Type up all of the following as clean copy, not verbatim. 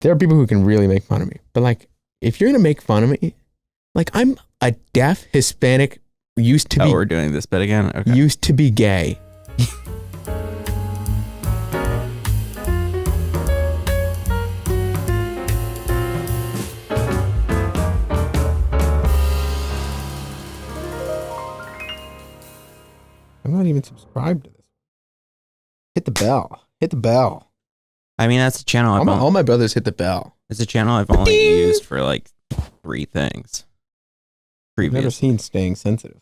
there are people who can really make fun of me. But like, if you're going to make fun of me, like I'm a deaf Hispanic, we're doing this bit again? Okay. Used to be gay. I'm not even subscribed to this. Hit the bell. Hit the bell. I mean, that's a channel. All my brothers hit the bell. It's a channel I've only used for like 3 things. I've never seen Staying Sensitive.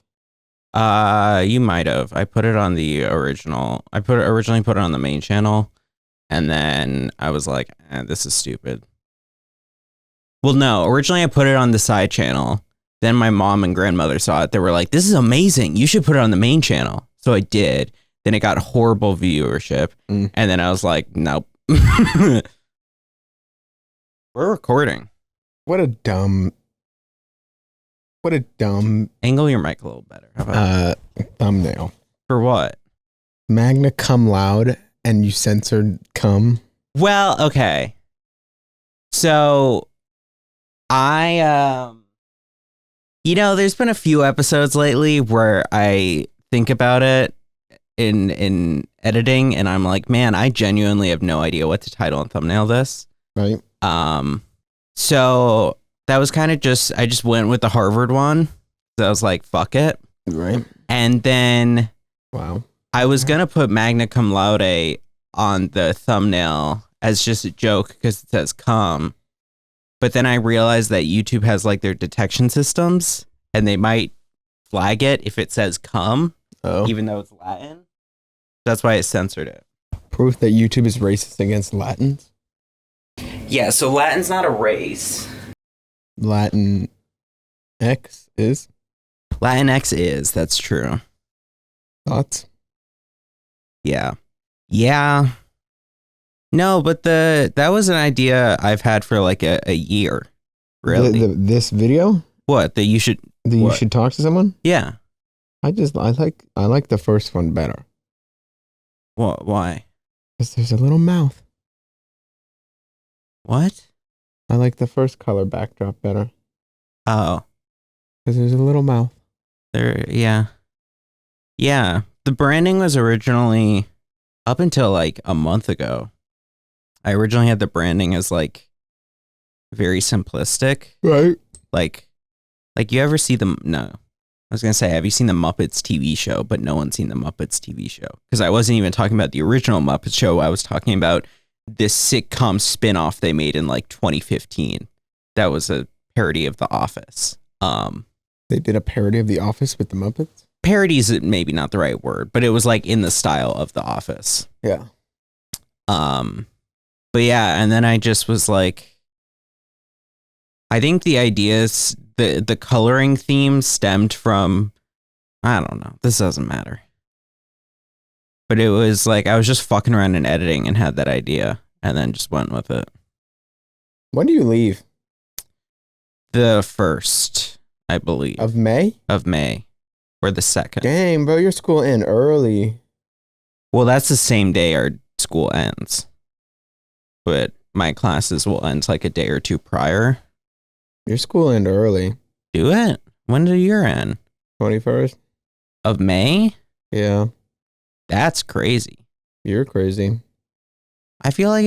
You might have. I put it on the original. Originally put it on the main channel, and then I was like, this is stupid. Well, no. Originally, I put it on the side channel. Then my mom and grandmother saw it. They were like, this is amazing. You should put it on the main channel. So I did. Then it got horrible viewership. And then I was like, nope. We're recording. What a dumb Angle your mic a little better. How about thumbnail. For what? Magna cum laude and you censored cum. Well, okay. So I there's been a few episodes lately where I think about it in editing and I'm like, man, I genuinely have no idea what to title and thumbnail this. Right. So that was kind of I just went with the Harvard one. So I was like, fuck it. Right. And then I was going to put magna cum laude on the thumbnail as just a joke because it says cum. But then I realized that YouTube has like their detection systems and they might flag it if it says cum, even though it's Latin. That's why I censored it. Proof that YouTube is racist against Latins? Yeah, so Latin's not a race. Latin X is? Latinx is, that's true. Thoughts? Yeah. Yeah. No, but that was an idea I've had for like a year. Really? This video? What? That you should you should talk to someone? Yeah. I like the first one better. What? Why? Because there's a little mouth. What? I like the first color backdrop better. Oh. Because there's a little mouth. Yeah. Yeah. The branding was originally up until like a month ago. I originally had the branding as like very simplistic. Right. Like you ever see them? No. I was going to say, have you seen the Muppets TV show? But no one's seen the Muppets TV show. Because I wasn't even talking about the original Muppets show. I was talking about this sitcom spinoff they made in like 2015. That was a parody of The Office. They did a parody of The Office with the Muppets? Parody is maybe not the right word, but it was like in the style of The Office. Yeah. But yeah, and then I just was like, I think the ideas, the coloring theme stemmed from, I don't know, this doesn't matter. But it was like, I was just fucking around in editing and had that idea and then just went with it. When do you leave? The 1st, I believe. Of May? Of May. Or the 2nd. Dang, bro, your school end early. Well, that's the same day our school ends. But my classes will end like a day or two prior. Your school end early. Do it? When do your end? 21st. Of May? Yeah. That's crazy. You're crazy. I feel like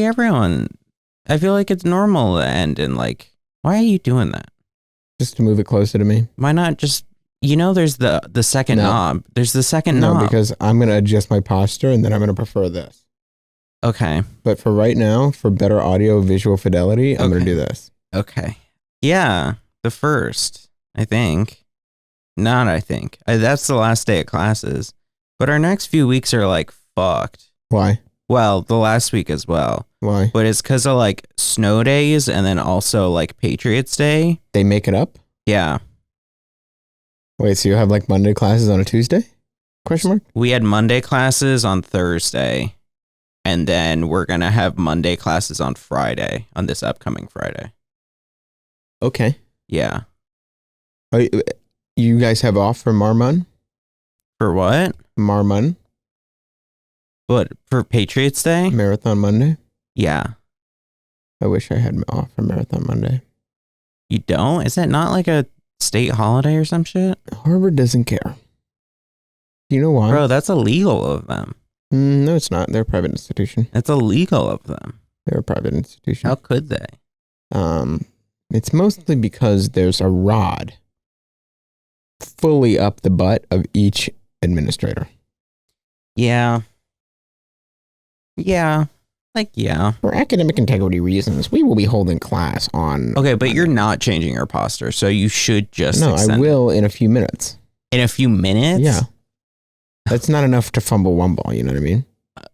it's normal to end in like, why are you doing that? Just to move it closer to me. Why not just, there's the second knob. There's the second knob. No, because I'm going to adjust my posture and then I'm going to prefer this. Okay. But for right now, for better audio visual fidelity, I'm going to do this. Okay. Yeah. The 1st, I think. Not I think. That's the last day of classes. But our next few weeks are like fucked. Why? Well, the last week as well. Why? But it's because of like snow days and then also like Patriots Day. They make it up? Yeah. Wait, so you have like Monday classes on a Tuesday? Question mark? We had Monday classes on Thursday. And then we're going to have Monday classes on Friday, on this upcoming Friday. Okay. Yeah. You guys have off for Marmon? For what? Marmon. What? For Patriots Day? Marathon Monday? Yeah. I wish I had off for Marathon Monday. You don't? Is that not like a state holiday or some shit? Harvard doesn't care. Do you know why? Bro, that's illegal of them. No, it's not. They're a private institution. It's illegal of them. They're a private institution. How could they? It's mostly because there's a rod fully up the butt of each administrator. Yeah. Yeah. Yeah. For academic integrity reasons, we will be holding class on... Okay, but you're not changing your posture, so you should just No, I will in a few minutes. In a few minutes? Yeah. That's not enough to fumble wumble, you know what I mean?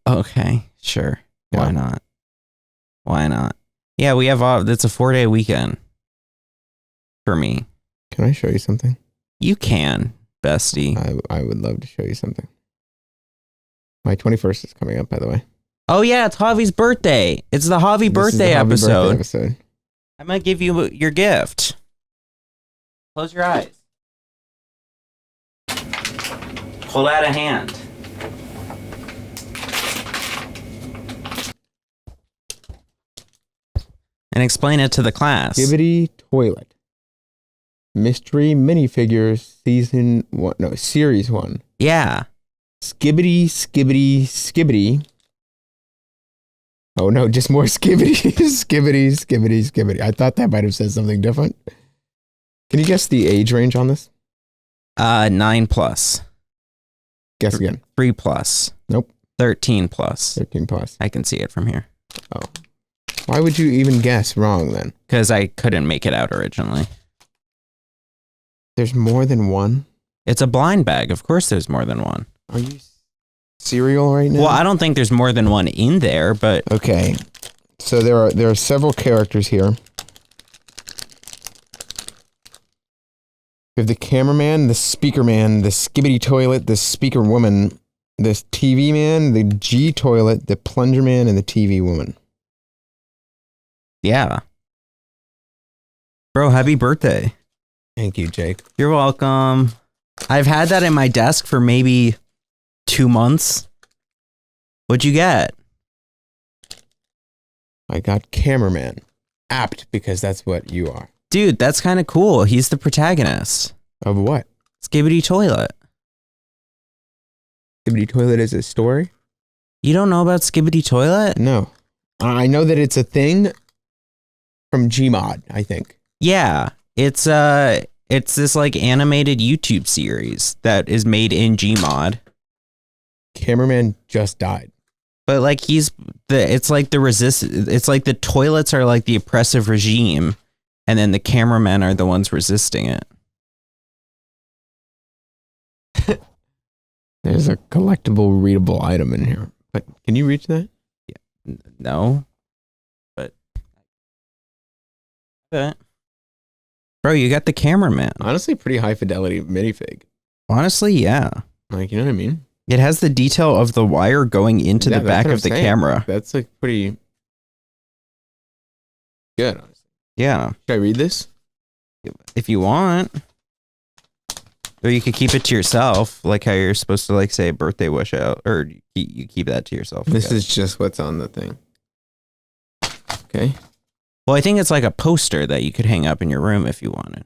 Okay, sure. Yeah. Why not? Why not? Yeah, we have it's a 4-day weekend for me. Can I show you something? You can, bestie. I would love to show you something. My 21st is coming up, by the way. Oh yeah, it's Javi's birthday. It's the Javi birthday episode. I might give you your gift. Close your eyes. Hold out a hand. And explain it to the class. Skibbity Toilet. Mystery minifigures series 1. Yeah. Skibbity, skibbity, skibbity. Oh no, just more skibbity, skibbity, skibbity, skibbity. I thought that might have said something different. Can you guess the age range on this? 9+. Guess again. 3+. Nope. 13+. 13+. I can see it from here. Oh. Why would you even guess wrong then? Because I couldn't make it out originally. There's more than one? It's a blind bag. Of course there's more than one. Are you serial right now? Well, I don't think there's more than one in there, but... Okay. So there are several characters here. We have the cameraman, the speaker man, the skibbity toilet, the speaker woman, the TV man, the G toilet, the plunger man, and the TV woman. Yeah. Bro, happy birthday. Thank you, Jake. You're welcome. I've had that in my desk for maybe 2 months. What'd you get? I got cameraman. Apt, because that's what you are. Dude, that's kind of cool. He's the protagonist. Of what? Skibbity Toilet. Skibbity Toilet is a story? You don't know about Skibbity Toilet? No. I know that it's a thing from Gmod, I think. Yeah. It's this like animated YouTube series that is made in Gmod. Cameraman just died. But like it's like the toilets are like the oppressive regime, and then the cameramen are the ones resisting it. There's a collectible readable item in here. But can you reach that? Yeah. No. But bro, you got the cameraman. Honestly, pretty high fidelity minifig. Honestly, yeah. Like, you know what I mean? It has the detail of the wire going into the back of the camera. That's like pretty good, honestly. Yeah. Should I read this? If you want. Or you could keep it to yourself, like how you're supposed to like say a birthday wish out, or you keep that to yourself. This is just what's on the thing. Okay. Well, I think it's like a poster that you could hang up in your room if you wanted.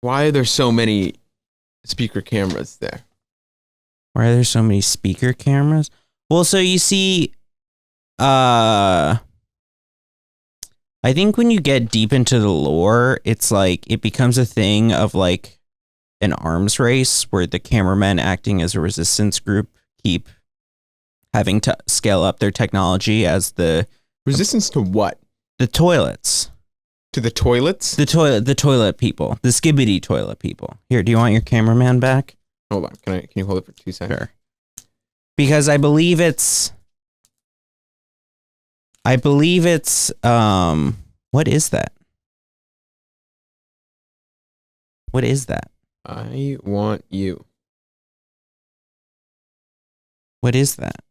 Why are there so many speaker cameras there? Why are there so many speaker cameras? Well, so you see, I think when you get deep into the lore, it's like it becomes a thing of like an arms race where the cameramen acting as a resistance group keep having to scale up their technology as the resistance to what? The toilets. To the toilets? The toilet people. The skibbity toilet people. Here, do you want your cameraman back? Hold on. Can you hold it for 2 seconds? Sure. Because I believe it's what is that? What is that? I want you. What is that?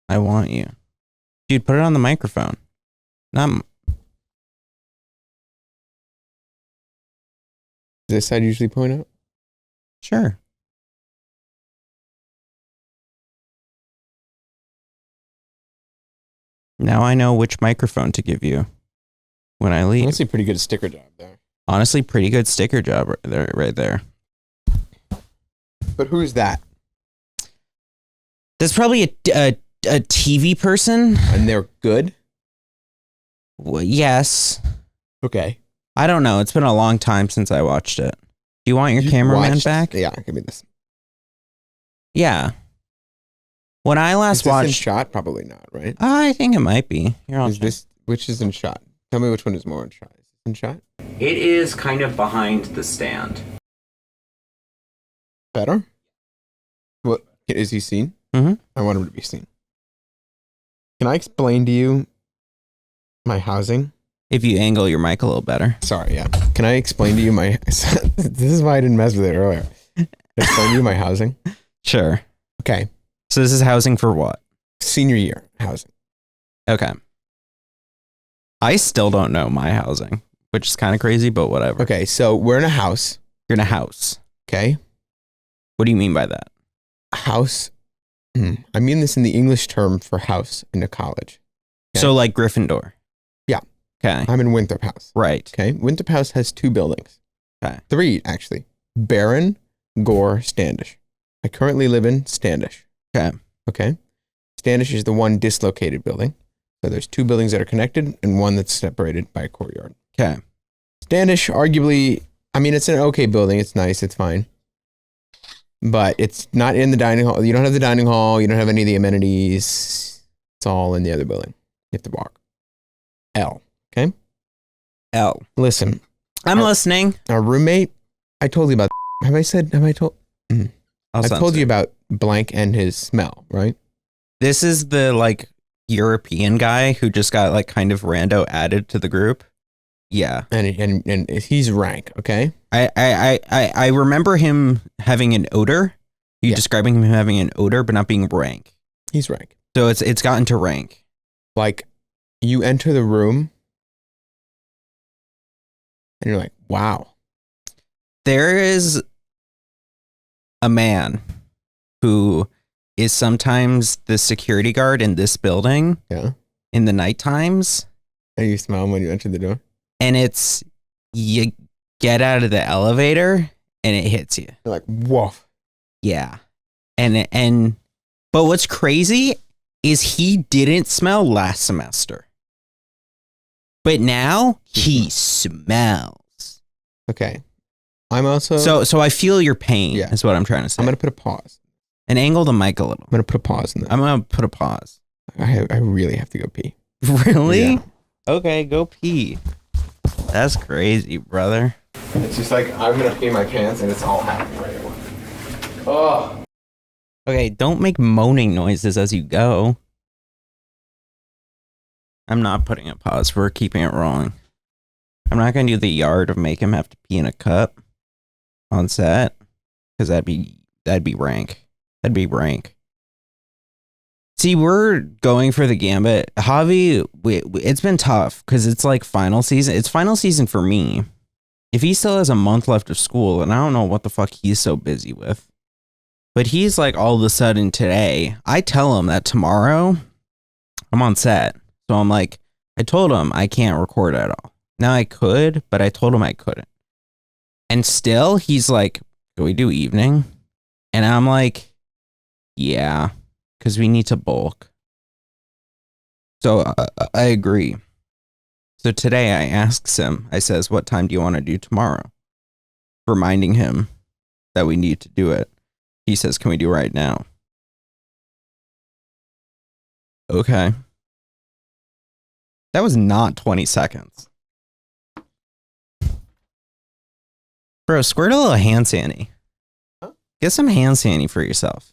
I want you. Dude, put it on the microphone. Does this side usually point out? Sure. Now I know which microphone to give you when I leave. Honestly, pretty good sticker job there. Honestly, pretty good sticker job right there. But who's that? There's probably a TV person. And they're good? Well, yes. Okay. I don't know. It's been a long time since I watched it. Do you want your cameraman back? Yeah, give me this. Yeah. When I last Is this watched... in shot? Probably not, right? I think it might be. Here, Which is in shot? Tell me which one is more in shot. Is it in shot? It is kind of behind the stand. Better? What is he seen? Mm-hmm. I want him to be seen. Can I explain to you my housing? If you angle your mic a little better. Sorry, yeah. Can I explain to you my... This is why I didn't mess with it earlier. Explain to you my housing? Sure. Okay. So this is housing for what? Senior year housing. Okay. I still don't know my housing, which is kind of crazy, but whatever. Okay, so we're in a house. You're in a house. Okay? What do you mean by that? House. I mean this in the English term for house in a college. Okay. So like Gryffindor. Yeah. Okay. I'm in Winthrop House. Right. Okay. Winthrop House has 2 buildings. Okay. 3, actually. Barron, Gore, Standish. I currently live in Standish. Okay. Okay. Standish is the one dislocated building. So there's 2 buildings that are connected and one that's separated by a courtyard. Okay. Standish, arguably, I mean, it's an okay building. It's nice. It's fine. But it's not in the dining hall. You don't have the dining hall. You don't have any of the amenities. It's all in the other building. You have to walk. L. Okay? L. Listen. I'm listening. Our roommate, I told you about... Have I told... I've told you about blank and his smell, right? This is the like European guy who just got like kind of rando added to the group. Yeah. And he's rank, okay? I remember him having an odor. You describing him having an odor, but not being rank. He's rank. So it's gotten to rank. Like, you enter the room, and you're like, wow. There is a man who is sometimes the security guard in this building. Yeah. In the night times. And you smell him when you enter the door? And it's, you get out of the elevator and it hits you. You're like, whoa. Yeah. But what's crazy is he didn't smell last semester. But now he smells. Okay. I'm also... So I feel your pain is what I'm trying to say. I'm going to put a pause. And angle the mic a little. I'm going to put a pause in this. I'm going to put a pause. I really have to go pee. Really? Yeah. Okay, go pee. That's crazy, brother. It's just like, I'm going to pee my pants and it's all happening right away. Oh. Okay, don't make moaning noises as you go. I'm not putting a pause. We're keeping it rolling. I'm not going to do the yard of make him have to pee in a cup on set. Because that'd be rank. That'd be rank. See, we're going for the gambit. Javi, it's been tough because it's like final season. It's final season for me. If he still has a month left of school, and I don't know what the fuck he's so busy with. But he's like all of a sudden today, I tell him that tomorrow I'm on set. So I'm like, I told him I can't record at all. Now I could, but I told him I couldn't. And still he's like, can we do evening? And I'm like, yeah. Because we need to bulk. So I agree. So today I asks him, I says, what time do you want to do tomorrow? Reminding him that we need to do it. He says, can we do it right now? Okay. That was not 20 seconds. Bro, squirt a little hand sandy. Huh? Get some hand sandy for yourself.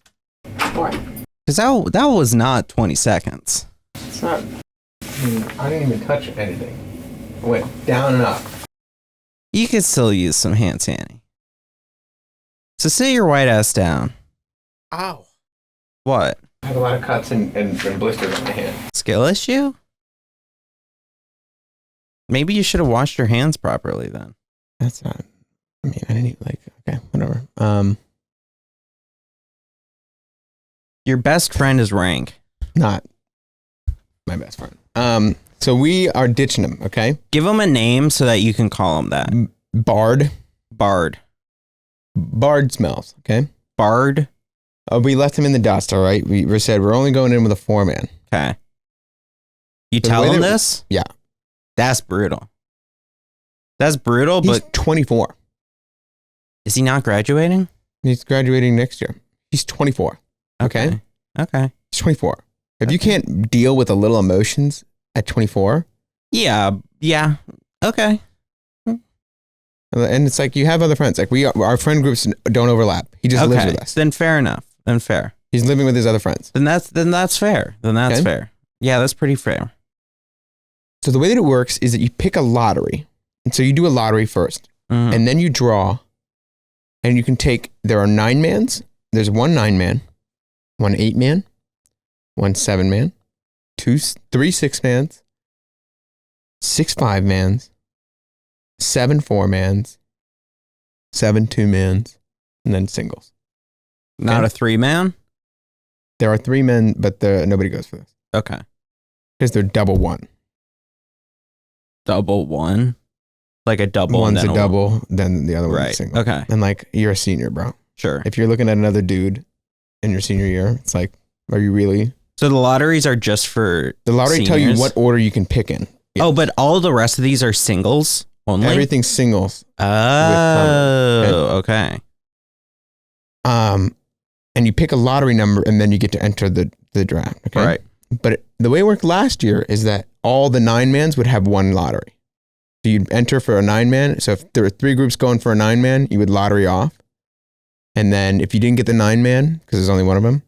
Why? Because that was not 20 seconds. It's not... I didn't even touch anything. I went down and up. You could still use some hand sandy. So sit your white ass down. Ow. What? I have a lot of cuts and blisters on my hand. Skill issue? Maybe you should have washed your hands properly then. That's not... I mean, I didn't even okay, whatever. Your best friend is rank. Not. my best friend. So we are ditching him, okay? Give him a name so that you can call him that. Bard. Bard. Bard smells, okay? Bard. We left him in the dust, all right? We said we're only going in with a 4-man. Okay. You The tell way him that- this? Yeah. That's brutal. That's brutal, He's but 24. is he not graduating? He's graduating next year. He's 24. Okay? Okay. He's 24. If you can't deal with a little emotions at 24, Yeah. Okay. and it's like you have other friends. Like our friend groups don't overlap. He just lives with us. Then fair enough. Then fair. He's living with his other friends. Then that's fair. Then that's Okay. fair. Yeah, that's pretty fair. So the way that it works is that you pick a lottery. And so you do a lottery first. Mhm. And then you draw. And you can take, there are 9-mans. There's 1 9-man, 1 8-man, 1 7-man, 3 6-mans, 6 5-mans, 7 4-mans, 7 2-mans, and then singles. Not a 3-man? There are 3 men, but nobody goes for this. Okay. Because they're double 1. Double 1? Like a double. One's and a then double, then the other one's a Right. single. Okay. And like, you're a senior, bro. Sure. If you're looking at another dude in your senior year, it's like, are you really? So the lotteries are just for The lottery tell you seniors? what order you can pick in. Oh, but all the rest of these are singles only? Everything's singles. Oh, okay. And you pick a lottery number and then you get to enter the draft. Okay. Right. But the way it worked last year is that all the 9-mans would have 1 lottery. So you'd enter for a 9-man. So if there were 3 groups going for a 9-man, you would lottery off. And then if you didn't get the 9-man, because there's only one of them,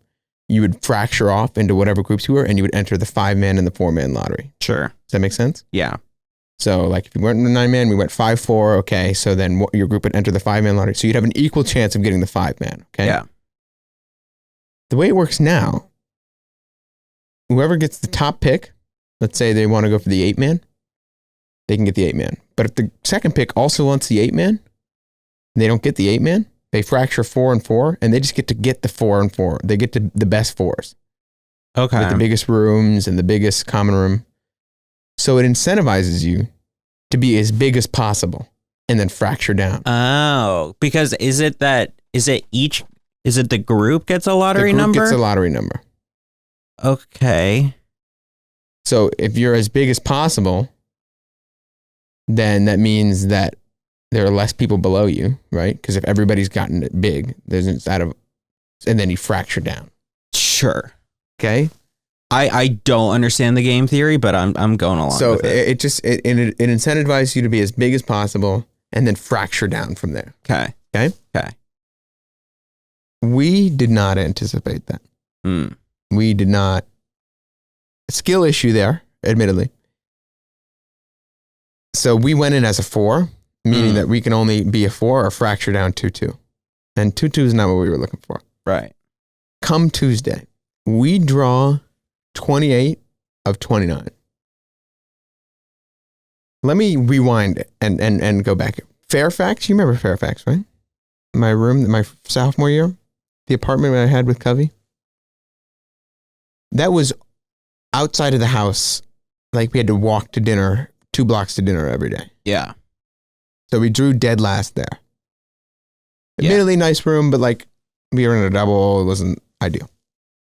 you would fracture off into whatever groups you were, and you would enter the 5-man and the 4-man lottery. Sure. Does that make sense? Yeah. So like if you weren't in the 9-man, we went 5-4. Okay. So then your group would enter the 5-man lottery. So you'd have an equal chance of getting the 5-man. Okay. Yeah. The way it works now, whoever gets the top pick, let's say they want to go for the 8-man, they can get the 8-man. But if the second pick also wants the 8-man, and they don't get the 8-man, they fracture 4 and 4, and they just get the 4 and 4. They get to the best 4s. Okay. With the biggest rooms and the biggest common room. So it incentivizes you to be as big as possible and then fracture down. Oh, because is it the group gets a lottery the group number? gets a lottery number. Okay. So if you're as big as possible, then that means that there are less people below you, right? Because if everybody's gotten it big, and then you fracture down. Sure. Okay. I don't understand the game theory, but I'm going along So with it. it incentivizes you to be as big as possible and then fracture down from there. Okay. Okay. Okay. We did not anticipate that. Hmm. We did not. Skill issue there, admittedly. So we went in as a 4, meaning that we can only be a 4 or fracture down 2-2. And 2-2 is not what we were looking for. Right. Come Tuesday, we draw 28 of 29. Let me rewind and go back. Fairfax, you remember Fairfax, right? My room, my sophomore year, the apartment I had with Covey. That was outside of the house. Like we had to walk to dinner, 2 blocks to dinner every day. Yeah. So we drew dead last there. Yeah. Admittedly, nice room, but like we were in a double. It wasn't ideal.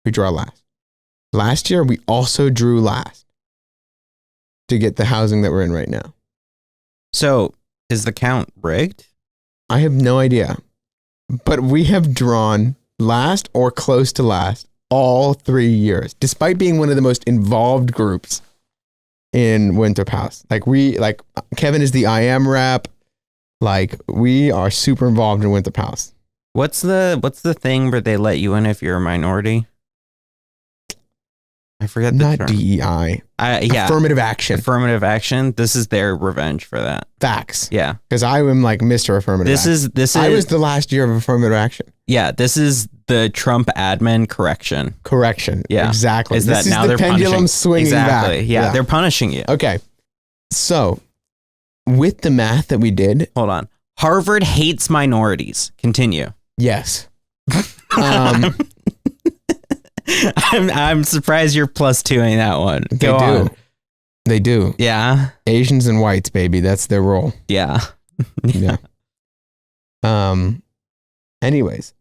We draw last. Last year, we also drew last to get the housing that we're in right now. So is the count rigged? I have no idea, but we have drawn last or close to last all 3 years, despite being one of the most involved groups in Winthrop House. Like Kevin is the I am rep. Like we are super involved in Winthrop House. What's the thing where they let you in if you're a minority? I forget the Not term. DEI. Yeah. Affirmative action. Affirmative action. This is their revenge for that. Facts. Yeah. Because I am like Mr. Affirmative action. This is I was the last year of affirmative action. Yeah, this is the Trump admin correction. Correction. Yeah. Exactly. Is this that now is the they're pendulum punishing swinging exactly. back. Yeah, they're punishing you. Okay. So with the math that we did, Hold on. Harvard hates minorities. Continue. yes. I'm surprised you're +2ing that one. Go on. They do. Yeah. Asians and whites, baby. That's their role. Yeah. Yeah. Anyways.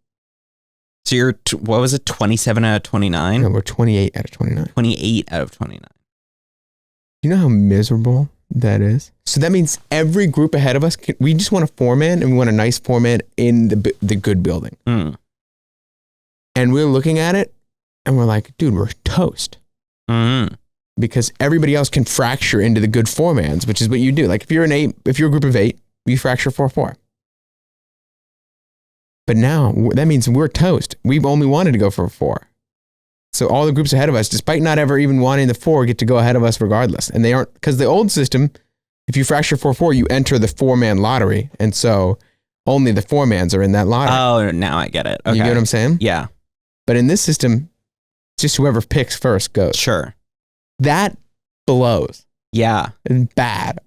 So you're, what was it? 27 out of 29? No, we're 28 out of 29. 28 out of 29. You know how miserable that is? So that means every group ahead of us, we just want a foreman and we want a nice foreman in the good building. Mm. And we're looking at it and we're like, dude, we're toast. Mm. Because everybody else can fracture into the good formans, which is what you do. Like if you're a group of 8, you fracture 4-4. But now that means we're toast. We've only wanted to go for a 4. So all the groups ahead of us, despite not ever even wanting the 4, get to go ahead of us regardless. And they aren't, because the old system, if you fracture 4-4, you enter the 4-man lottery. And so only the 4-mans are in that lottery. Oh, now I get it. Okay. You get what I'm saying? Yeah. But in this system, just whoever picks first goes. Sure. That blows. Yeah. It's bad.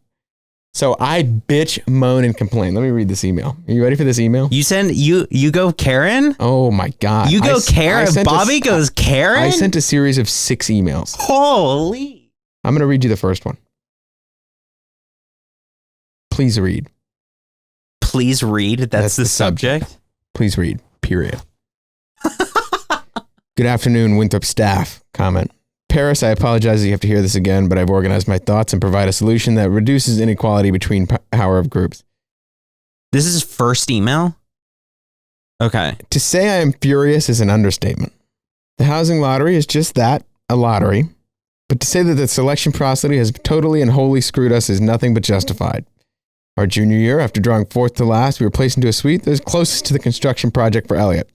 So I bitch, moan, and complain. Let me read this email. Are you ready for this email? You go Karen? Oh my God. You go Karen? Bobby goes Karen? I sent a series of 6 emails. Holy. I'm going to read you the first one. Please read. Please read. That's the subject. Please read. Period. Good afternoon, Winthrop staff. Comment. Paris, I apologize that you have to hear this again, but I've organized my thoughts and provide a solution that reduces inequality between power of groups. This is first email? Okay. To say I am furious is an understatement. The housing lottery is just that, a lottery. But to say that the selection process has totally and wholly screwed us is nothing but justified. Our junior year, after drawing 4th to last, we were placed into a suite that was closest to the construction project for Elliot.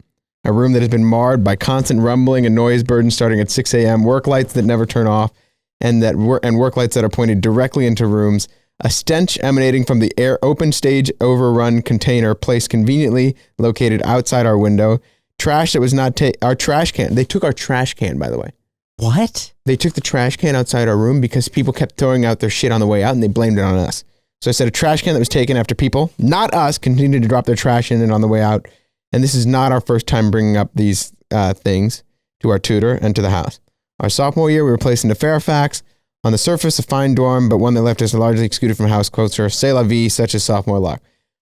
A room that has been marred by constant rumbling and noise burden starting at 6 a.m., work lights that never turn off, and work lights that are pointed directly into rooms, a stench emanating from the open stage overrun container placed conveniently located outside our window, trash that was not our trash can. They took our trash can, by the way. What? They took the trash can outside our room because people kept throwing out their shit on the way out, and they blamed it on us. So I said a trash can that was taken after people, not us, continued to drop their trash in and on the way out. And this is not our first time bringing up these things to our tutor and to the house. Our sophomore year, we were placed into Fairfax. On the surface, a fine dorm, but one that left us largely excluded from house culture. C'est la vie, such as sophomore luck.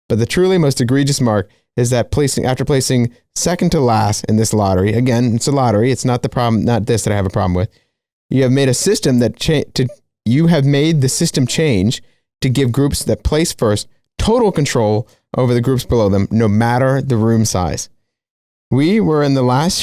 But the truly most egregious mark is that after placing second to last in this lottery, again, it's a lottery. It's not the problem, not this that I have a problem with. You have made a system you have made the system change to give groups that place first total control over the groups below them, no matter the room size. Where in the last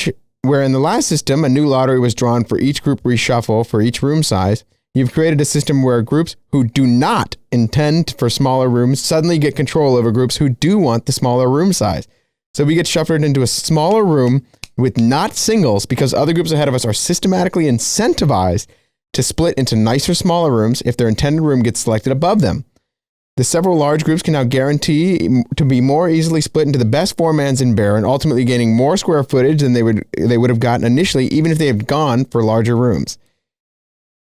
system, a new lottery was drawn for each group reshuffle for each room size. You've created a system where groups who do not intend for smaller rooms suddenly get control over groups who do want the smaller room size. So we get shuffled into a smaller room with not singles because other groups ahead of us are systematically incentivized to split into nicer, smaller rooms if their intended room gets selected above them. The several large groups can now guarantee to be more easily split into the best 4-mans in Barron, ultimately gaining more square footage than they would have gotten initially, even if they had gone for larger rooms.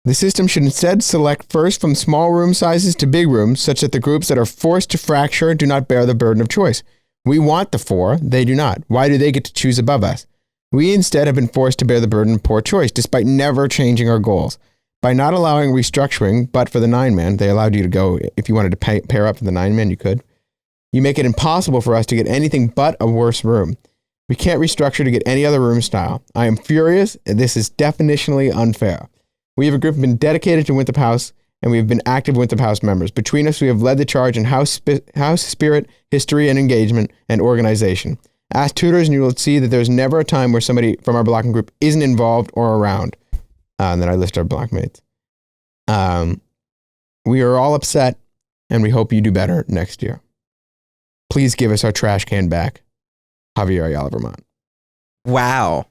The system should instead select first from small room sizes to big rooms, such that the groups that are forced to fracture do not bear the burden of choice. We want the 4, they do not. Why do they get to choose above us? We instead have been forced to bear the burden of poor choice, despite never changing our goals. By not allowing restructuring, but for the 9-man, they allowed you to go, if you wanted to pair up for the 9-man, you could. You make it impossible for us to get anything but a worse room. We can't restructure to get any other room style. I am furious. This is definitionally unfair. We have a group been dedicated to Winthrop House, and we have been active Winthrop House members. Between us, we have led the charge in house spirit, history, and engagement, and organization. Ask tutors, and you will see that there's never a time where somebody from our blocking group isn't involved or around. And then I list our blockmates. We are all upset, and we hope you do better next year. Please give us our trash can back. Javier Ayala-Vermont. Wow.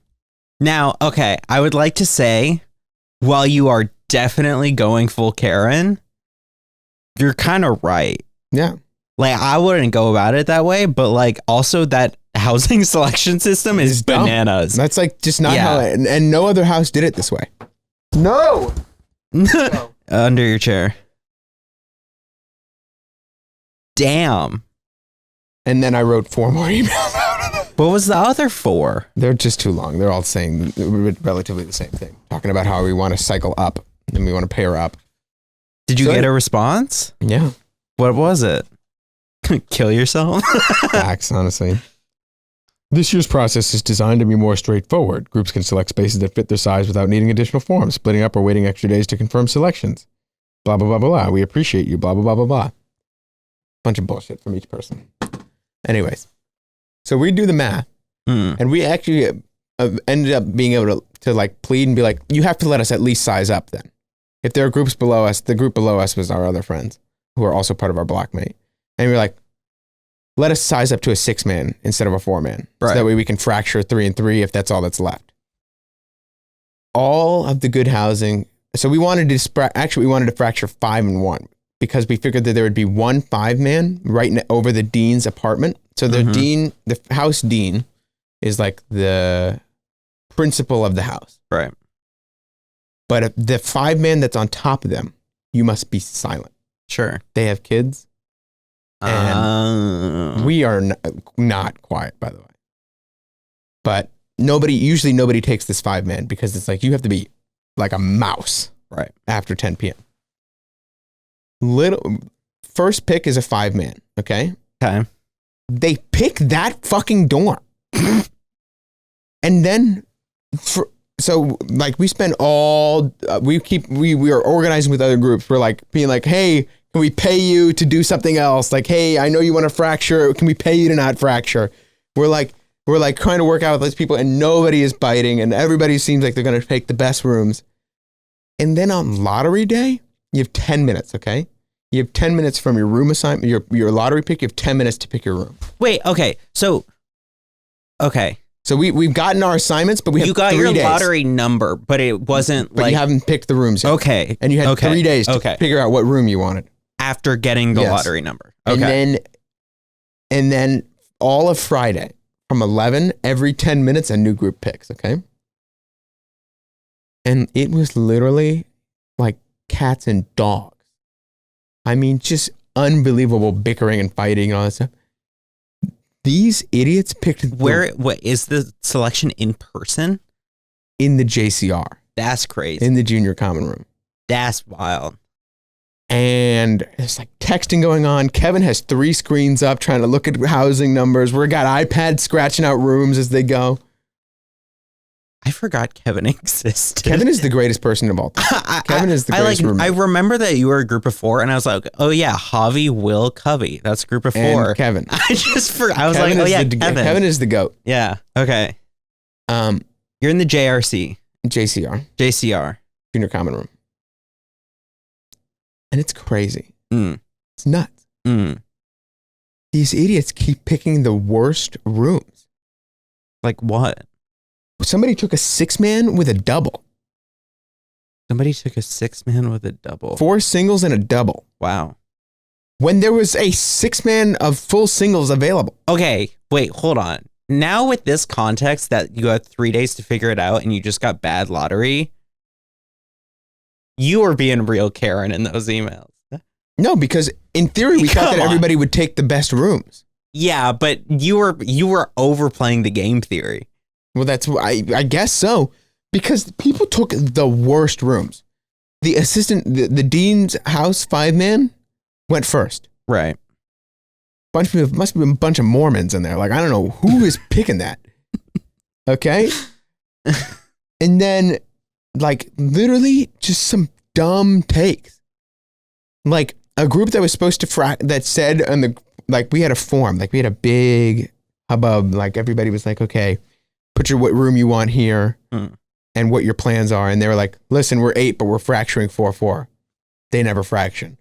Now, okay, I would like to say, while you are definitely going full Karen, you're kind of right. Yeah. Like, I wouldn't go about it that way, but like, also that housing selection system is bananas. That's like just not how, and no other house did it this way. No. Under your chair. Damn. And then I wrote 4 more emails out of it. What was the other 4? They're just too long. They're all saying relatively the same thing. Talking about how we want to cycle up and we want to pair up. Did you get a response? Yeah. What was it? Kill yourself? Facts, honestly. This year's process is designed to be more straightforward. Groups can select spaces that fit their size without needing additional forms, splitting up or waiting extra days to confirm selections. Blah, blah, blah, blah, blah. We appreciate you. Blah, blah, blah, blah, blah. Bunch of bullshit from each person. Anyways. So we do the math, and we actually ended up being able to like plead and be like, you have to let us at least size up then. If there are groups below us, the group below us was our other friends who are also part of our blockmate. And we're like, let us size up to a 6-man instead of a 4-man. Right. So that way we can fracture 3 and 3 if that's all that's left. All of the good housing. So we wanted to fracture 5 and 1 because we figured that there would be one 5-man right over the dean's apartment. So the house dean is like the principal of the house. Right. But if the 5-man that's on top of them, you must be silent. Sure. They have kids. And we are not quiet, by the way. But usually nobody takes this 5-man because it's like you have to be like a mouse right after 10 p.m. First pick is a 5-man, okay? Okay. They pick that fucking dorm. And then we spend we are organizing with other groups. We're like being like, hey, can we pay you to do something else? Like, hey, I know you want to fracture. Can we pay you to not fracture? We're like trying to work out with those people and nobody is biting and everybody seems like they're going to take the best rooms. And then on lottery day, you have 10 minutes, okay? You have 10 minutes from your room assignment, your lottery pick. You have 10 minutes to pick your room. Wait, okay. So we've gotten our assignments, but you got your lottery number, but it wasn't but you haven't picked the rooms yet. Okay. And you had 3 days to figure out what room you wanted. After getting the lottery number. Okay. And then all of Friday from 11, every 10 minutes, a new group picks, okay? And it was literally like cats and dogs. I mean, just unbelievable bickering and fighting and all that stuff. These idiots picked... What is the selection in person? In the JCR. That's crazy. In the junior common room. That's wild. And there's like texting going on. Kevin has 3 screens up trying to look at housing numbers. We got iPads scratching out rooms as they go. I forgot Kevin existed. Kevin is the greatest person of all time. Kevin is the greatest roommate. I remember that you were a group of 4, and I was like, oh yeah, Javi, Will, Covey. That's a group of 4. And Kevin. I was like, oh yeah, Kevin. Kevin is the GOAT. Yeah. Okay. You're in the JCR. Junior common room. And it's crazy. It's nuts. These idiots keep picking the worst rooms. Like what? Somebody took a 6-man with a double. Somebody took a 6-man with a double. 4 singles and a double. Wow. When there was a 6-man of full singles available. Okay, wait, hold on. Now with this context that you had 3 days to figure it out and you just got bad lottery, you were being real Karen in those emails. No, because in theory we thought that everybody would take the best rooms. Yeah, but you were overplaying the game theory. Well, I guess so, because people took the worst rooms. The dean's house 5-man went first. Right. Must have been a bunch of Mormons in there. Like, I don't know who is picking that. Okay. And then like literally just some dumb takes. Like a group that was supposed to that said we had a form, like we had a big hubbub. Like everybody was like, okay, put what room you want here and what your plans are. And they were like, listen, we're 8, but we're fracturing 4-4. They never fraction.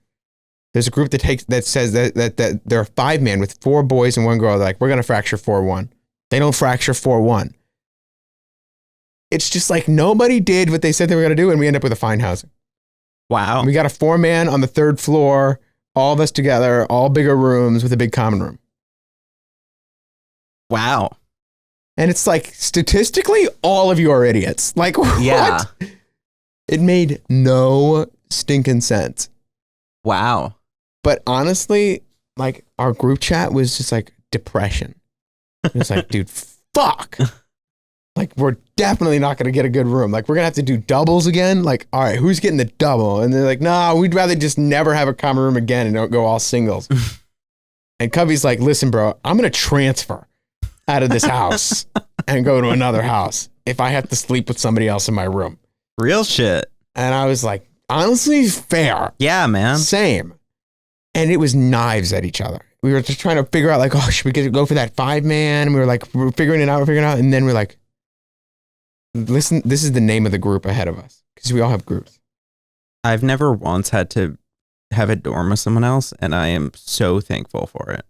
There's a group that says that they're a 5-man with 4 boys and 1 girl. They're like, we're going to fracture 4-1. They don't fracture 4-1. It's just like nobody did what they said they were going to do. And we end up with a fine housing. Wow. We got a 4-man on the 3rd floor, all of us together, all bigger rooms with a big common room. Wow. And it's like, statistically, all of you are idiots. Like, yeah. What? It made no stinking sense. Wow. But honestly, like, our group chat was just like depression. It's like, dude, fuck. Like, we're definitely not going to get a good room. Like, we're going to have to do doubles again. Like, all right, who's getting the double? And they're like, nah, we'd rather just never have a common room again and don't go all singles. And Cubby's like, listen, bro, I'm going to transfer out of this house and go to another house if I have to sleep with somebody else in my room. Real shit. And I was like, honestly, fair. Yeah, man. Same. And it was knives at each other. We were just trying to figure out, like, oh, should we go for that 5-man? And we were figuring it out. And then we're like, listen, this is the name of the group ahead of us because we all have groups. I've never once had to have a dorm with someone else, and I am so thankful for it.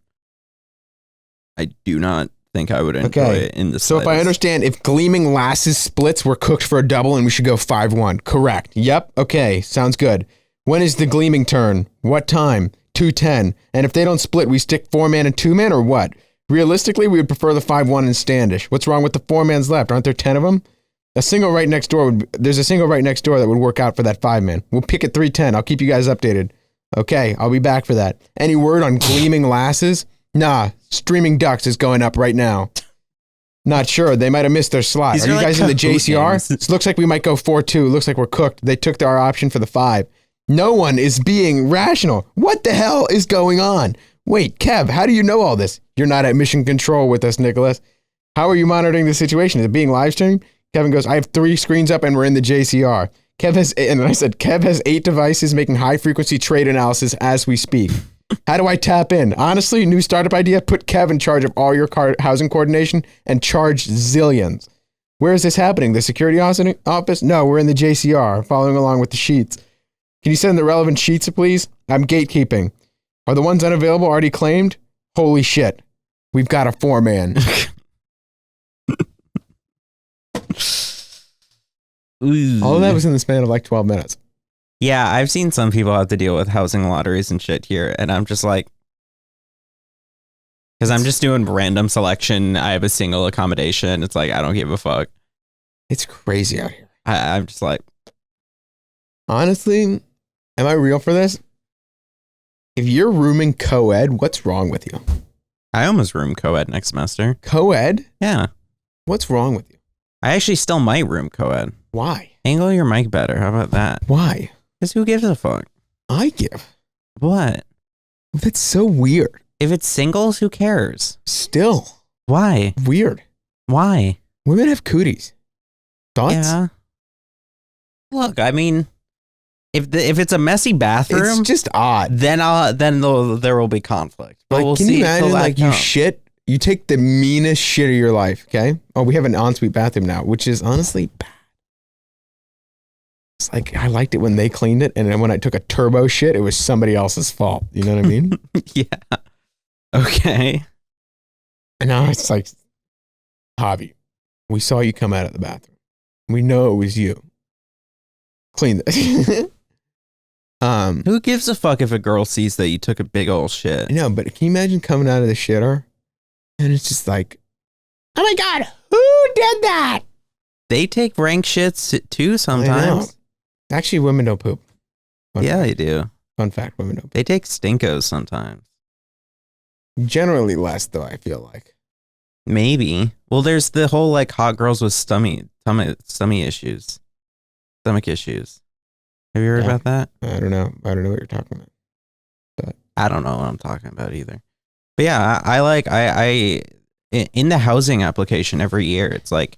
I do not think I would enjoy it in the So if I understand, if Gleaming Lasses splits were cooked for a double and we should go 5-1. Correct. Yep. Okay. Sounds good. When is the Gleaming turn? What time? 2:10. And if they don't split, we stick 4-man and 2-man or what? Realistically, we would prefer the 5-1 and Standish. What's wrong with the 4-mans left? Aren't there 10 of them? There's a single right next door that would work out for that 5-man. We'll pick at 3:10. I'll keep you guys updated. Okay, I'll be back for that. Any word on Gleaming Lasses? Nah, Streaming Ducks is going up right now. Not sure. They might have missed their slot. These Are you are guys like in the Kahoot JCR? games. It looks like we might go 4-2. Looks like we're cooked. They took our option for the 5. No one is being rational. What the hell is going on? Wait, Kev, how do you know all this? You're not at mission control with us, Nicholas. How are you monitoring the situation? Is it being live streamed? Kevin goes, I have 3 screens up and we're in the JCR. And I said, Kev has 8 devices making high frequency trade analysis as we speak. How do I tap in? Honestly, new startup idea, put Kev in charge of all your housing coordination and charge zillions. Where is this happening? The security office? No, we're in the JCR, following along with the sheets. Can you send the relevant sheets, please? I'm gatekeeping. Are the ones unavailable already claimed? Holy shit. We've got a 4-man. All of that was in the span of like 12 minutes. Yeah, I've seen some people have to deal with housing lotteries and shit here, and I'm just like, because I'm just doing random selection. I have a single accommodation. It's like, I don't give a fuck. It's crazy out here. I'm just like, honestly, am I real for this? If you're rooming co-ed, what's wrong with you? I almost room co-ed next semester. Co-ed? Yeah. What's wrong with you? I actually still might room co-ed. Why? Angle your mic better. How about that? Why? Because who gives a fuck? I give. What? That's so weird. If it's singles, who cares? Still. Why? Weird. Why? Women have cooties. Thoughts? Yeah. Look, I mean, if it's a messy bathroom, It's just odd. then there will be conflict. But Like, we'll can see. you until imagine, that like, you comes. shit, you take the meanest shit of your life, okay? Oh, we have an ensuite bathroom now, which is honestly bad. It's like, I liked it when they cleaned it, and then when I took a turbo shit, it was somebody else's fault. You know what I mean? Yeah. Okay. And now it's like, Javi, we saw you come out of the bathroom. We know it was you. Clean it. Who gives a fuck if a girl sees that you took a big old shit? I know, but can you imagine coming out of the shitter and it's just like, oh my God, who did that? They take rank shits too I know. sometimes. Actually, women don't poop. Yeah, they do. Fun fact, women don't poop. They take stinkos sometimes. Generally less, though, I feel like. Maybe. Well, there's the whole like hot girls with stomach issues. Stomach issues. Have you heard Yeah. about that? I don't know. I don't know what you're talking about. I don't know what I'm talking about either. But yeah, I in the housing application every year, it's like,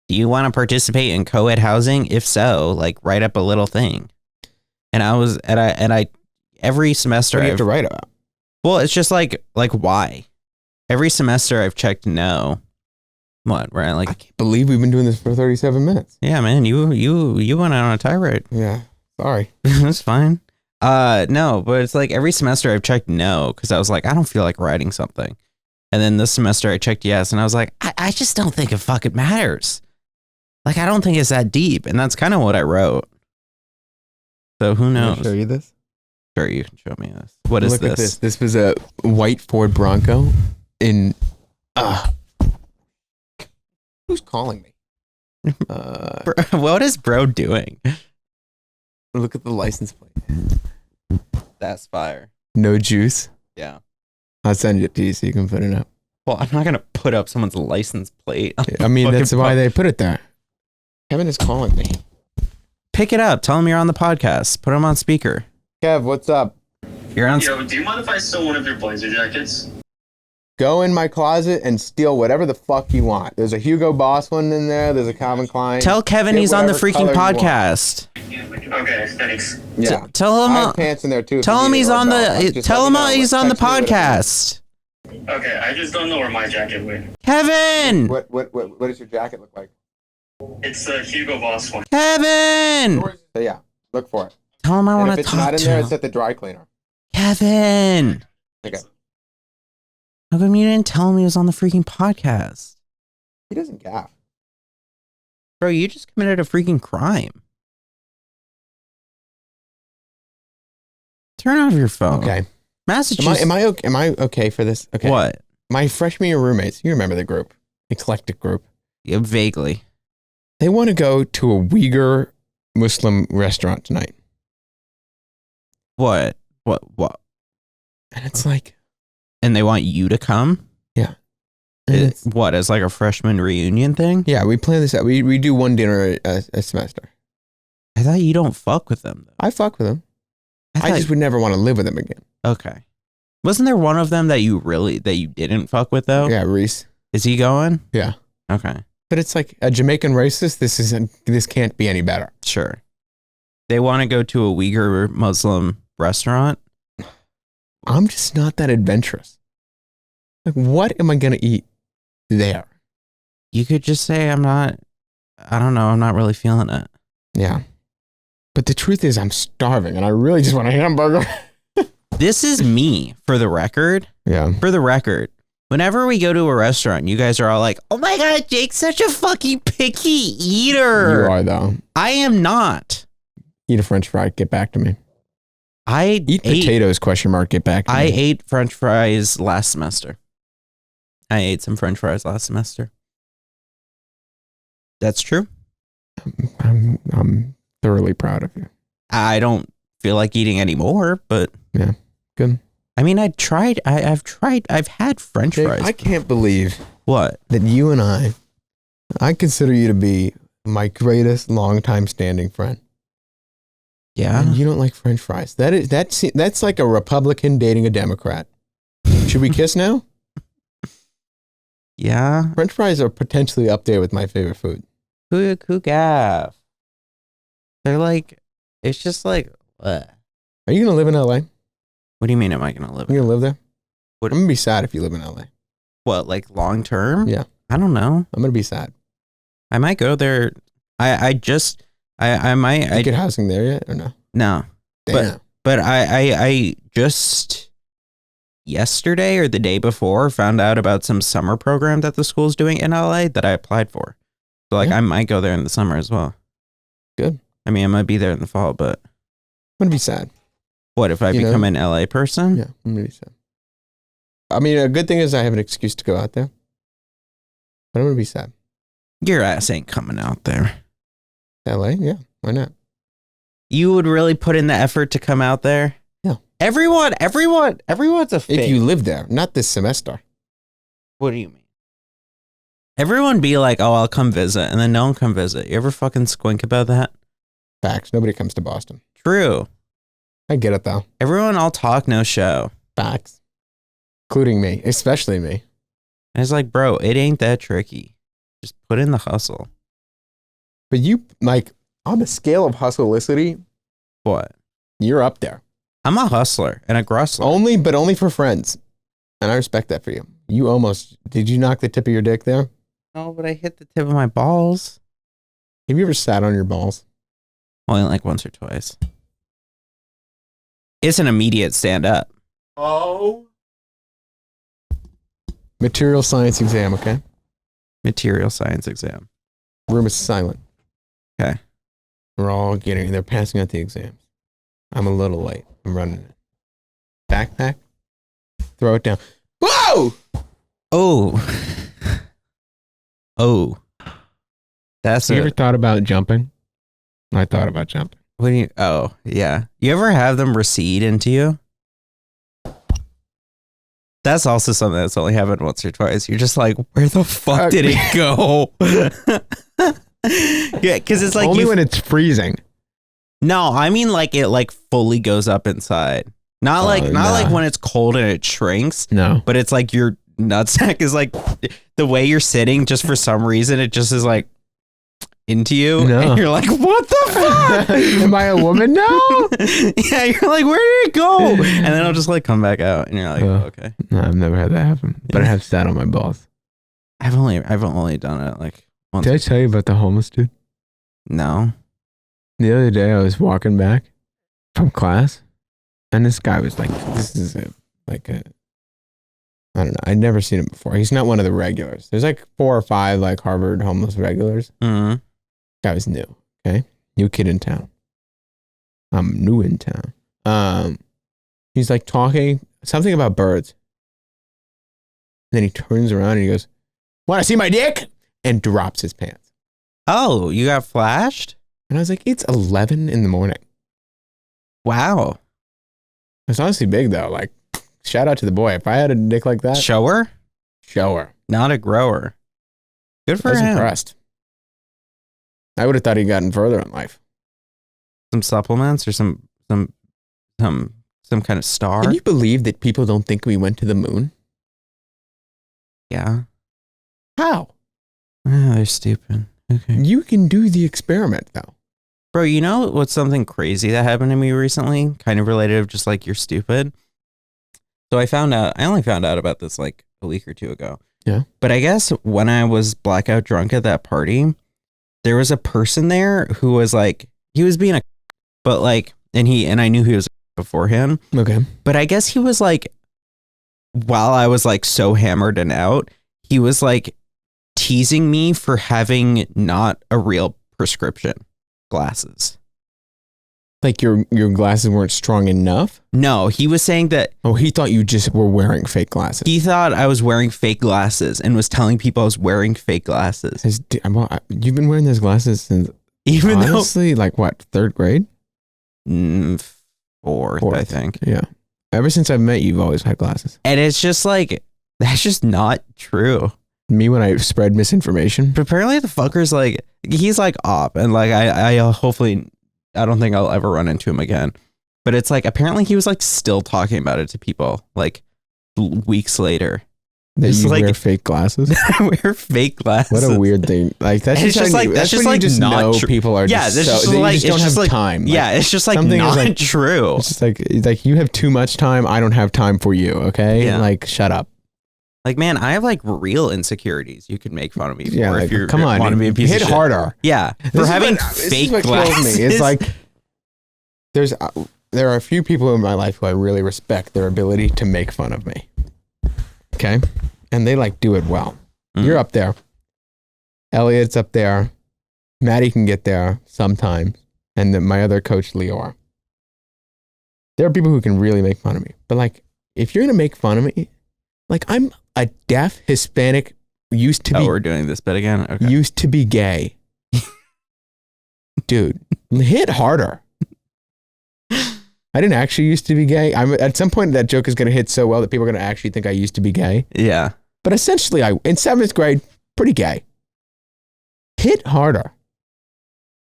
do you want to participate in co-ed housing? If so, like write up a little thing. And I every semester What do you have to write about? well, it's just like why? Every semester I've checked no. What, right? Like, I can't believe we've been doing this for 37 minutes. yeah, man, you went out on a tirade. Yeah. Sorry. That's fine. No, but it's like every semester I've checked no because I was like, I don't feel like writing something. And then this semester I checked yes, and I was like, I just don't think it fucking matters. Like, I don't think it's that deep. And that's kind of what I wrote. So who Can knows? I show you this? Sure, you can show me this. What is Look at this? this. This was a white Ford Bronco in... who's calling me? What is bro doing? Look at the license plate. That's fire. No juice. Yeah. I'll send it to you so you can put it up. Well, I'm not gonna put up someone's license plate. I mean, that's why they put it there. Kevin is calling me. Pick it up. Tell him you're on the podcast. Put him on speaker. Kev, what's up? You're on. Yo, do you mind if I steal one of your blazer jackets? Go in my closet and steal whatever the fuck you want. There's a Hugo Boss one in there. There's a Calvin Klein. Tell Kevin Get he's on the whatever freaking color you want. podcast. Okay, thanks. Yeah. Tell him. I have pants in there too. if Tell you him need he's it, or on belt. the. Just Tell let him me know. he's on the Text me whatever. podcast. Okay, I just don't know where my jacket went. Kevin. What does your jacket look like? It's the Hugo Boss one. Kevin. So yeah, look for it. Tell him I And want if to it's talk not in to there, him. it's at the dry cleaner. Kevin. Okay. How come you didn't tell him he was on the freaking podcast? He doesn't gaff. Bro, you just committed a freaking crime. Turn off your phone. Okay. Massachusetts. Am I okay for this? Okay. What? My freshman year roommates, you remember the group, eclectic group. Yeah, vaguely. They want to go to a Uyghur Muslim restaurant tonight, What? and it's like, And they want you to come? and it's- What, as like a freshman reunion thing? yeah, we plan this out. We do one dinner a semester. I thought you don't fuck with them, though. I fuck with them. I thought- just would never want to live with them again. Okay. Wasn't there one of them that you didn't fuck with, though? Yeah, Reese. Is he going? Yeah, Okay. but it's like a Jamaican racist. This can't be any better. Sure. They want to go to a Uyghur Muslim restaurant? I'm just not that adventurous. Like, what am I gonna eat there? You could just say, I don't know, I'm not really feeling it. Yeah, but the truth is, I'm starving, and I really just want a hamburger. This is me, for the record. Yeah. For the record. Whenever we go to a restaurant, you guys are all like, oh my God, Jake's such a fucking picky eater. You are, though. I am not. Eat a French fry. Get back to me. I Eat potatoes, question mark. Get back to me. I ate French fries last semester. I ate some French fries last semester. That's true. I'm thoroughly proud of you. I don't feel like eating anymore, but Yeah. Good. I mean, I've had French Jake, fries. I can't believe What? that you and I consider you to be my greatest longtime standing friend. Yeah. And you don't like French fries. That's like a Republican dating a Democrat. Should we kiss now? Yeah. French fries are potentially up there with my favorite food. Who gaff? They're like, it's just like, what? Are you gonna live in LA? What do you mean am I going to live You in? gonna live there? What- I'm gonna be sad if you live in LA. What, like long term? Yeah. I don't know. I'm gonna be sad. I might go there. I might. You get housing there yet or no? No. Damn. But I just yesterday or the day before found out about some summer program that the school's doing in LA that I applied for. So like Yeah. I might go there in the summer as well. Good. I mean, I might be there in the fall, but I'm gonna be sad. what if I You know? become an LA person? Yeah, I'm gonna be sad. I mean, a good thing is I have an excuse to go out there. But I'm gonna be sad. Your ass ain't coming out there. LA? Yeah, why not? You would really put in the effort to come out there? Yeah. Everyone's a fake. If you live there, not this semester. What do you mean? Everyone be like, oh, I'll come visit, and then no one come visit. You ever fucking squink about that? Facts. Nobody comes to Boston. True. I get it though. Everyone all talk, no show. Facts. Including me, especially me. And it's like, bro, it ain't that tricky. Just put in the hustle. But you, like, on the scale of hustleicity, What? you're up there. I'm a hustler and a grustler. Only for friends. And I respect that for you. Did you knock the tip of your dick there? No, but I hit the tip of my balls. Have you ever sat on your balls? Only like once or twice. It's an immediate stand up. Oh. Material science exam, okay? Material science exam. Room is silent. Okay. They're passing out the exams. I'm a little late. I'm running it. Backpack? Throw it down. Whoa! Oh. Oh. That's You ever thought about jumping? I thought about jumping. What do you? Oh, yeah. You ever have them recede into you? That's also something that's only happened once or twice. You're just like, where the fuck did it go? Yeah, because it's like only when it's freezing. No, I mean like it like fully goes up inside. Not like when it's cold and it shrinks. No. But it's like your nutsack is like the way you're sitting, just for some reason, it just is like into you. No. And you're like, what the fuck? Am I a woman now? Yeah, you're like, where did it go? And then it'll just like come back out. And you're like, okay. No, I've never had that happen. But I have sat on my balls. I've only done it like once. Did I tell you about the homeless dude? No. The other day I was walking back from class and this guy was like, I don't know. I'd never seen him before. He's not one of the regulars. There's like 4 or 5 like Harvard homeless regulars. Mm-hmm. Guy was new. Okay. New kid in town. I'm new in town. He's like talking something about birds. And then he turns around and he goes, "Want to see my dick?" And drops his pants. Oh, you got flashed? And I was like, it's 11 in the morning. Wow. It's honestly big though. Like, shout out to the boy. If I had a dick like that, Shower? shower. Not a grower. Good I for was him. impressed. I would have thought he'd gotten further in life. Some supplements or some kind of star. Can you believe that people don't think we went to the moon? Yeah. How? Oh, they're stupid. Okay. You can do the experiment though. Bro, you know what's something crazy that happened to me recently? Kind of related of just like you're stupid. So I only found out about this like a week or 2 ago. Yeah. But I guess when I was blackout drunk at that party, there was a person there who was like, he was being but like, and I knew he was beforehand. Okay. But I guess he was like, while I was like so hammered and out, he was like teasing me for having not a real prescription glasses. Like your glasses weren't strong enough? No, he was saying that Oh, he thought you just were wearing fake glasses. he thought I was wearing fake glasses and was telling people I was wearing fake glasses. You've been wearing those glasses since Even honestly, like what, 3rd grade? though fourth, I think. Yeah. Ever since I've met you, you've always had glasses. And it's just like, that's just not true. Me when I spread misinformation. But apparently the fucker's like, he's like op, and like I hopefully, I don't think I'll ever run into him again. But it's like, apparently he was like still talking about it to people like weeks later. That It's you like- wear fake glasses? I wear fake glasses. What a weird thing. Like that's And it's just how like- you- that's just when like you just not know true. people are Yeah, just this so, is they like- just it's don't just have like- time. Yeah, it's just like something is not like- true. It's just like you have too much time. I don't have time for you. Okay. Yeah. Like shut up. Like, man, I have like real insecurities you could make fun of me for Yeah. if Like, you're come on. want to be a piece hit of shit. harder. Yeah, This for is having this is fake what kills glasses. me. It's like there are a few people in my life who I really respect their ability to make fun of me. Okay, and they like do it well. Mhm. You're up there. Elliot's up there. Maddie can get there sometimes, and then my other coach Leor. There are people who can really make fun of me, but like if you're gonna make fun of me, like I'm a deaf Hispanic, used to be we're doing this bit again. Okay. used to be gay. Dude, hit harder. I didn't actually used to be gay. At some point that joke is going to hit so well that people are going to actually think I used to be gay. Yeah. But essentially in 7th grade, pretty gay. Hit harder.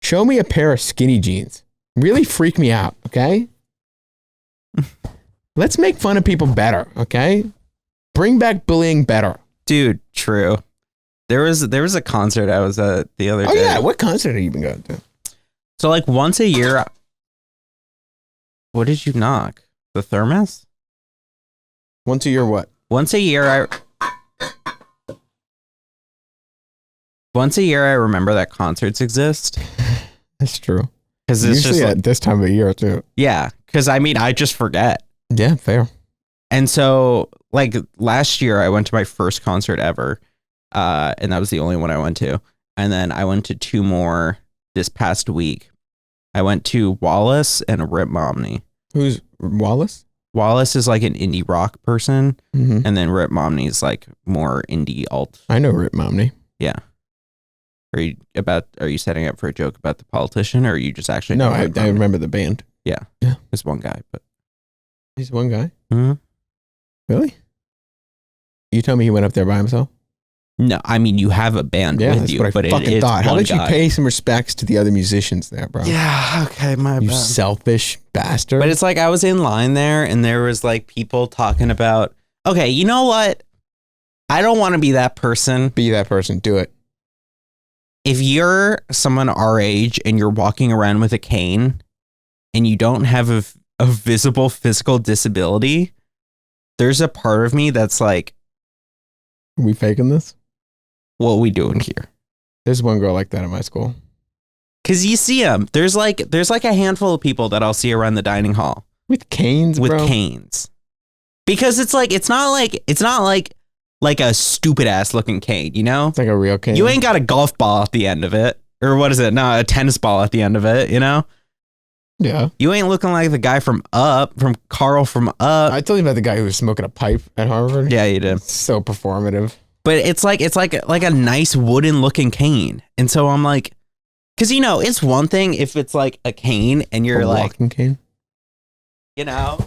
Show me a pair of skinny jeans. Really freak me out, okay? Let's make fun of people better, okay? Bring back bullying better. Dude, true. There was a concert I was at the other Oh day. yeah, what concert have you been going to? So like once a year. What did you knock? The thermos? Once a year what? Once a year I remember that concerts exist. That's true. Because it's Usually just like, at this time of year too. yeah. Because I mean, I just forget. Yeah, fair. And so like last year I went to my first concert ever. And that was the only one I went to. And then I went to 2 more this past week. I went to Wallace and Rip Momney. Who's Wallace? Wallace is like an indie rock person. Mm-hmm. And then Rip Momney is like more indie alt. I know Rip Momney. Yeah. Are you setting up for a joke about the politician, or are you just actually No, know I Rip Momney? remember the band. There's one guy, but He's one guy. Mhm. Really? You tell me he went up there by himself? No, I mean, you have a band Yeah, with that's you, what I but fucking it's thought. How one about you guy. pay some respects to the other musicians there, bro? Yeah, okay, my You bad. selfish bastard. But it's like I was in line there and there was like people talking about, okay, you know what? I don't want to be that person. Be that person. Do it. If you're someone our age and you're walking around with a cane and you don't have a visible physical disability, there's a part of me that's like, Are we faking this? what are we doing here? There's one girl like that in my school. Because you see them. There's like a handful of people that I'll see around the dining hall With canes, with bro? canes. Because it's not like a stupid ass looking cane, you know? It's like a real cane. You ain't got a golf ball at the end of it. Or what is it? No, a tennis ball at the end of it, you know? Yeah. You ain't looking like the guy from Carl from Up. I told you about the guy who was smoking a pipe at Harvard. Yeah, you did. It's so performative. But it's like a nice wooden looking cane. And so I'm like, because you know, it's one thing if it's like a cane and you're A like, walking cane. you know,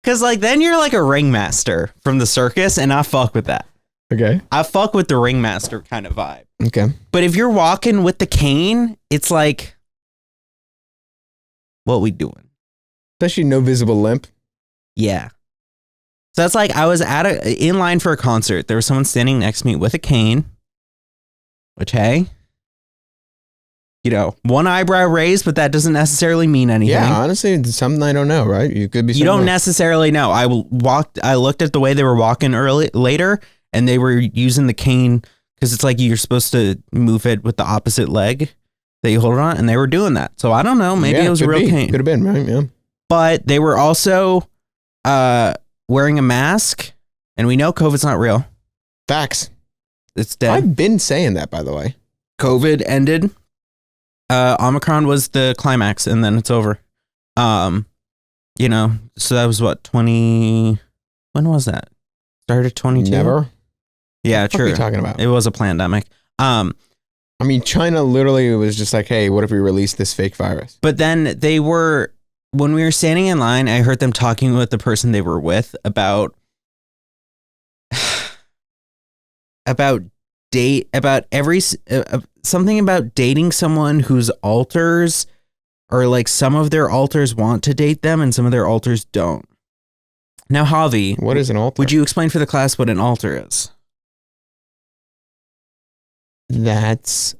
because like then you're like a ringmaster from the circus, and I fuck with that. Okay. I fuck with the ringmaster kind of vibe. Okay. But if you're walking with the cane, it's like, what we doing? Especially no visible limp. Yeah. So that's like I was in line for a concert. There was someone standing next to me with a cane, which, hey, you know, one eyebrow raised, but that doesn't necessarily mean anything. Yeah, honestly, it's something I don't know, right? You could be. You don't something necessarily know. I looked at the way they were walking later, and they were using the cane because it's like you're supposed to move it with the opposite leg that you hold it on, and they were doing that. So I don't know. Maybe Yeah, it was a could real be. cane. Could have been, right? Yeah. But they were also wearing a mask, and we know COVID's not real. Facts. It's dead. I've been saying that, by the way. COVID ended. Omicron was the climax, and then it's over. You know, so that was what, 20? When was that? Started 22. Never. Yeah, What are true. you talking about? It was a pandemic. I mean, China literally was just like, "Hey, what if we release this fake virus?" But then when we were standing in line, I heard them talking with the person they were with about something about dating someone whose alters, or like some of their alters want to date them and some of their alters don't. Now, Javi, What is an altar? would you explain for the class what an altar is? That's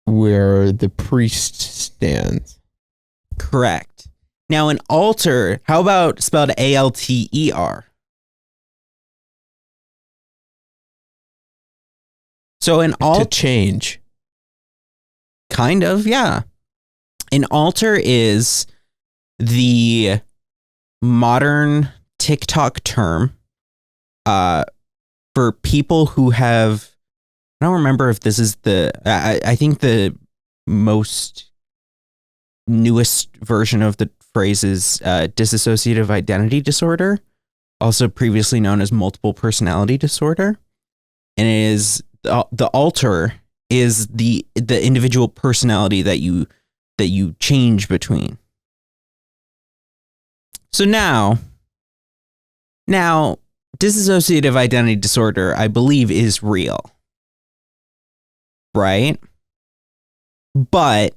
where the priest stands. Correct. Now, an alter, how about spelled ALTER? So an To altar, change. kind of, yeah. An alter is the modern TikTok term for people who have, I don't remember if this is I think the most newest version of the phrase is dissociative identity disorder, also previously known as multiple personality disorder. And it is the alter is the individual personality that you change between. So now dissociative identity disorder, I believe, is real. Right? But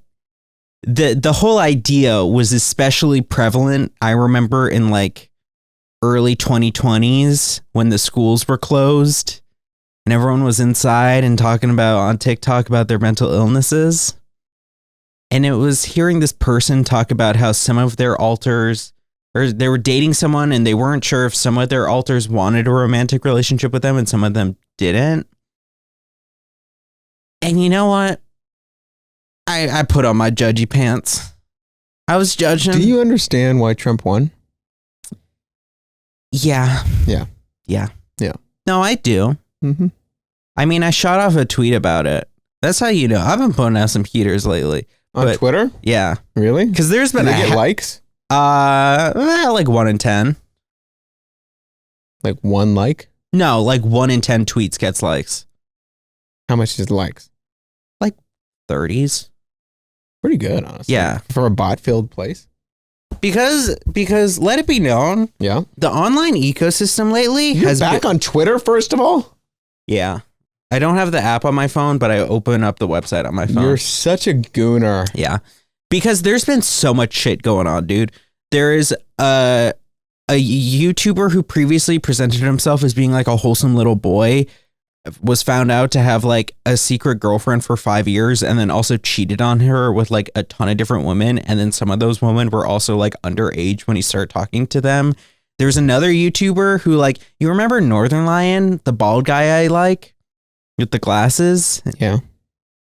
the whole idea was especially prevalent, I remember, in like early 2020s when the schools were closed and everyone was inside and talking about on TikTok about their mental illnesses. And it was hearing this person talk about how some of their alters, or they were dating someone and they weren't sure if some of their alters wanted a romantic relationship with them and some of them didn't. And you know what? I put on my judgy pants. I was judging. Do you understand why Trump won? Yeah. Yeah. Yeah. Yeah. No, I do. Mm-hmm. I mean, I shot off a tweet about it. That's how you know. I've been putting out some heaters lately. On But- Twitter? Yeah. Really? Because there's Did been they get likes? like 1 in 10. Like one like? No, like 1 in 10 tweets gets likes. How much is likes? 30s. Pretty good, honestly. Yeah. For a bot-filled place. because let it be known, Yeah. the online ecosystem lately You're has back been, on Twitter, first of all? yeah. I don't have the app on my phone, but I open up the website on my phone. You're such a gooner. Yeah. Because there's been so much shit going on, dude. There is a YouTuber who previously presented himself as being like a wholesome little boy, was found out to have like a secret girlfriend for 5 years and then also cheated on her with like a ton of different women. And then some of those women were also like underage when he started talking to them. There's another YouTuber who, like, you remember Northern Lion, the bald guy I like with the glasses? Yeah.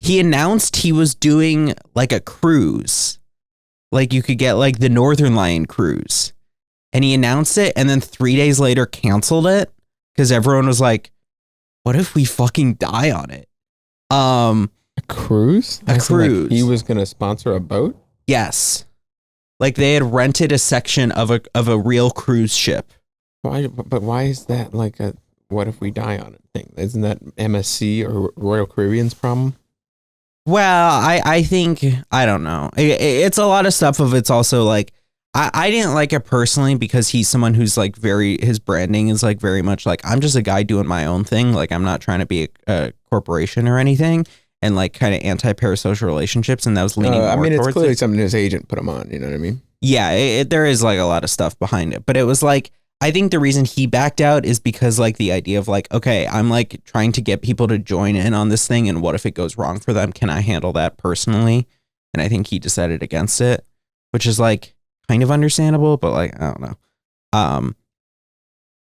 He announced he was doing like a cruise. Like you could get like the Northern Lion cruise. And he announced it and then 3 days later canceled it because everyone was like, what if we fucking die on it? A cruise? A cruise. Like he was going to sponsor a boat? Yes. Like they had rented a section of a real cruise ship. But why is that like a what if we die on it thing? Isn't that MSC or Royal Caribbean's problem? Well, I think, I don't know. It's a lot of stuff of it's also like, I didn't like it personally because he's someone who's like his branding is like very much like, I'm just a guy doing my own thing. Like I'm not trying to be a corporation or anything, and like kind of anti-parasocial relationships. And that was leaning more it's towards clearly it. something his agent put him on. You know what I mean? Yeah, there is like a lot of stuff behind it, but it was like, I think the reason he backed out is because like the idea of like, okay, I'm like trying to get people to join in on this thing. And what if it goes wrong for them? Can I handle that personally? And I think he decided against it, which is like kind of understandable, but like, I don't know.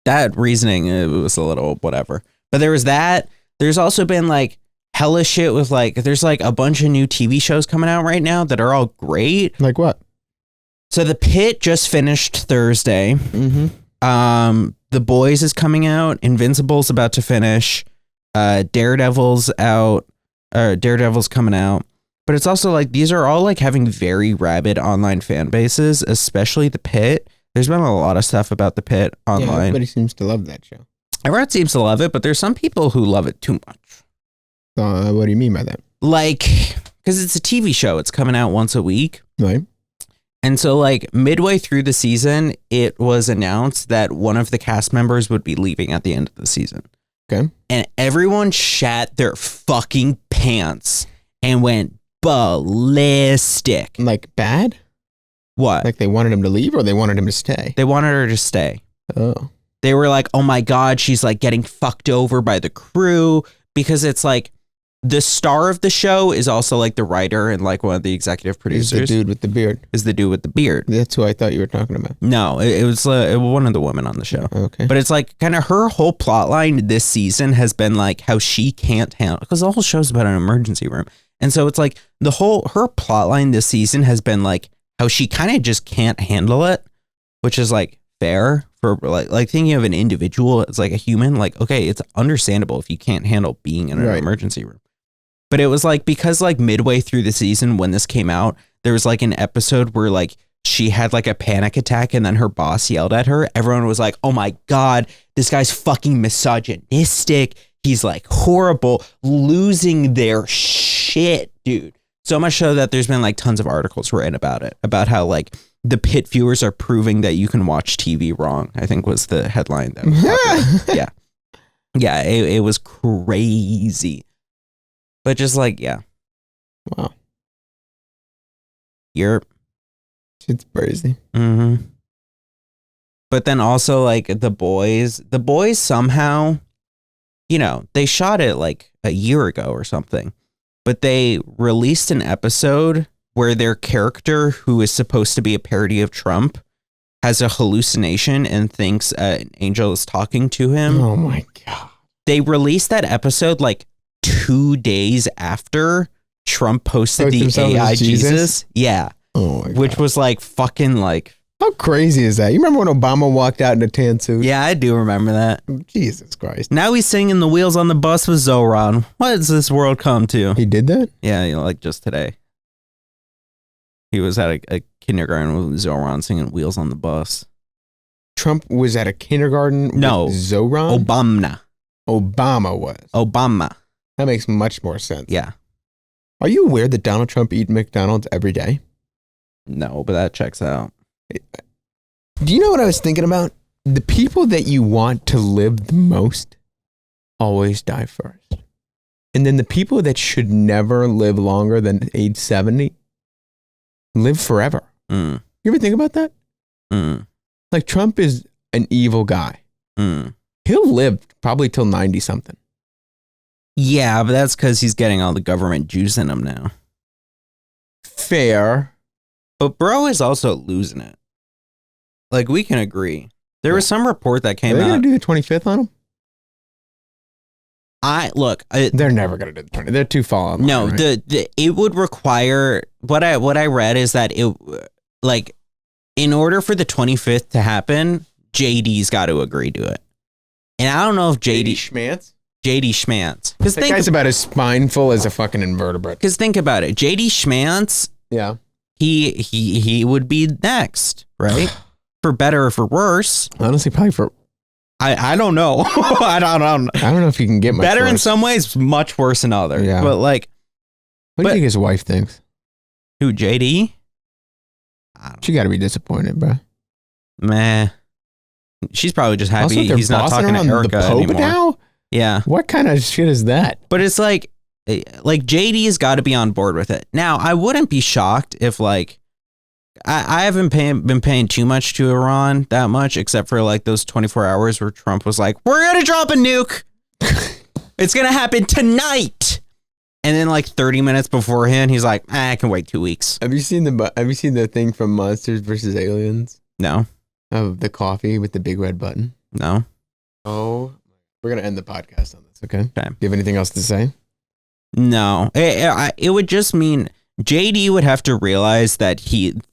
That reasoning, it was a little whatever, but there was that. There's also been like hella shit with like, there's like a bunch of new TV shows coming out right now that are all great. Like what? So The Pitt just finished Thursday. Mm-hmm. The Boys is coming out. Invincible's about to finish. Daredevil's out. Daredevil's coming out. But it's also like these are all like having very rabid online fan bases, especially The Pitt. There's been a lot of stuff about The Pitt online. Yeah, everybody seems to love that show. Everyone seems to love it, but there's some people who love it too much. What do you mean by that? Like, because it's a TV show. It's coming out once a week. Right. And so like midway through the season, it was announced that one of the cast members would be leaving at the end of the season. Okay. And everyone shat their fucking pants and went ballistic. Like bad? What? Like they wanted him to leave or they wanted him to stay? They wanted her to stay. Oh. They were like, oh my God, she's like getting fucked over by the crew, because it's like the star of the show is also like the writer and like one of the executive producers. Is the dude with the beard. Is the dude with the beard. That's who I thought you were talking about. No, it was one of the women on the show. Okay. But it's like kind of her whole plot line this season has been like how she can't handle, because the whole show's about an emergency room. And so it's like her plot line this season has been like how she kind of just can't handle it, which is like fair for like thinking of an individual as like a human. Like, okay, it's understandable if you can't handle being in an emergency room. But it was like, because like midway through the season when this came out, there was like an episode where like she had like a panic attack and then her boss yelled at her. Everyone was like, oh my God, this guy's fucking misogynistic. He's like horrible, losing their shit, dude. So much so that there's been like tons of articles written about it, about how like the Pitt viewers are proving that you can watch TV wrong, I think was the headline. That was popular. Yeah. Yeah, it was crazy. But just like, yeah. Wow. You're. It's crazy. Mm-hmm. But then also like the boys somehow, you know, they shot it like a year ago or something, but they released an episode where their character, who is supposed to be a parody of Trump, has a hallucination and thinks an angel is talking to him. Oh my God. They released that episode like 2 days after Trump posted the AI Jesus. Yeah. Oh my God. Which was like fucking like. How crazy is that? You remember when Obama walked out in a tan suit? Yeah, I do remember that. Jesus Christ. Now he's singing The Wheels on the Bus with Zoran. What has this world come to? He did that? Yeah, you know, like just today. He was at a kindergarten with Zoran singing Wheels on the Bus. Trump was at a kindergarten with Zoran? Obama was. Obama. That makes much more sense. Yeah. Are you aware that Donald Trump eats McDonald's every day? No, but that checks out. Do you know what I was thinking about? The people that you want to live the most always die first. And then the people that should never live longer than age 70 live forever. You ever think about that? Like Trump is an evil guy. He'll live probably till 90 something. Yeah, but that's because he's getting all the government juice in him now. Fair. But bro is also losing it. Like, we can agree. There was some report that came Are they out. going to do the 25th on him? They're never going to do the 20th. They're too far. No, right? it would require what I read is that it, like, in order for the 25th to happen, JD's got to agree to it. And I don't know if JD Schmantz? JD Schmantz. Because that guy's about as spineful as a fucking invertebrate. Because think about it. JD Schmantz, yeah, he would be next, right? For better or for worse. Honestly, probably for... I don't know. I don't know if you can get much better worse. in some ways, much worse in others. Yeah. But like... What do you think his wife thinks? Who, JD? She got to be disappointed, bro. Meh. She's probably just happy Also, he's not talking to Erica the Pope anymore. now? Yeah. What kind of shit is that? But it's like JD's got to be on board with it. Now, I wouldn't be shocked if like I haven't been paying too much to Iran that much, except for like those 24 hours where Trump was like, "We're gonna drop a nuke. It's gonna happen tonight." And then like 30 minutes beforehand, he's like, "I can wait 2 weeks." Have you seen the thing from Monsters vs. Aliens? No. Of the coffee with the big red button? No. Oh, we're gonna end the podcast on this. Okay. Okay. Do you have anything else to say? No. It would just mean JD would have to realize that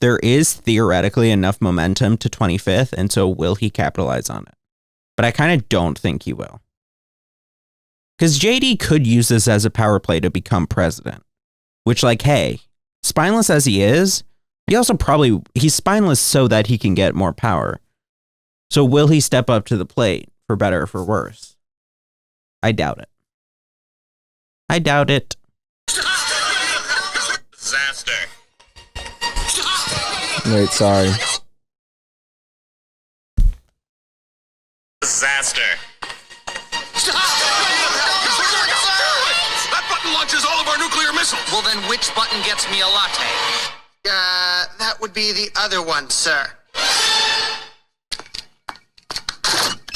there is theoretically enough momentum to 25th, and so will he capitalize on it? But I kind of don't think he will. Because JD could use this as a power play to become president, which, like, hey, spineless as he is, he's spineless so that he can get more power. So will he step up to the plate for better or for worse? I doubt it. Disaster. Wait, sorry. Disaster. That button launches all of our nuclear missiles. Well, then which button gets me a latte? That would be the other one, sir.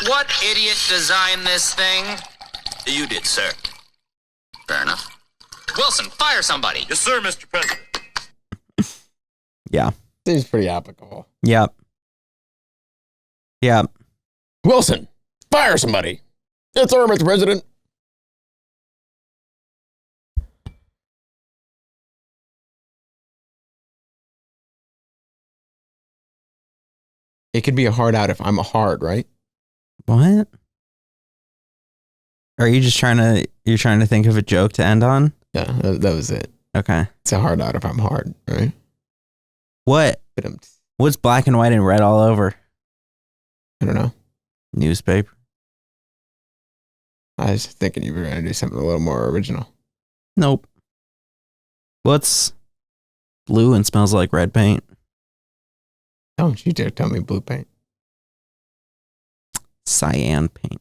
What idiot designed this thing? You did, sir. Fair enough. Wilson, fire somebody. Yes, sir, Mr. President. Yeah. Seems pretty applicable. Yep. Wilson, fire somebody. Yes, sir, Mr. President. It could be a hard out if I'm a hard, right? What? Are you just trying to think of a joke to end on? Yeah, that was it. Okay. It's a hard out if I'm hard, right? What? But What's black and white and red all over? I don't know. Newspaper. I was thinking you were going to do something a little more original. Nope. What's blue and smells like red paint? Don't you dare tell me blue paint. Cyan paint.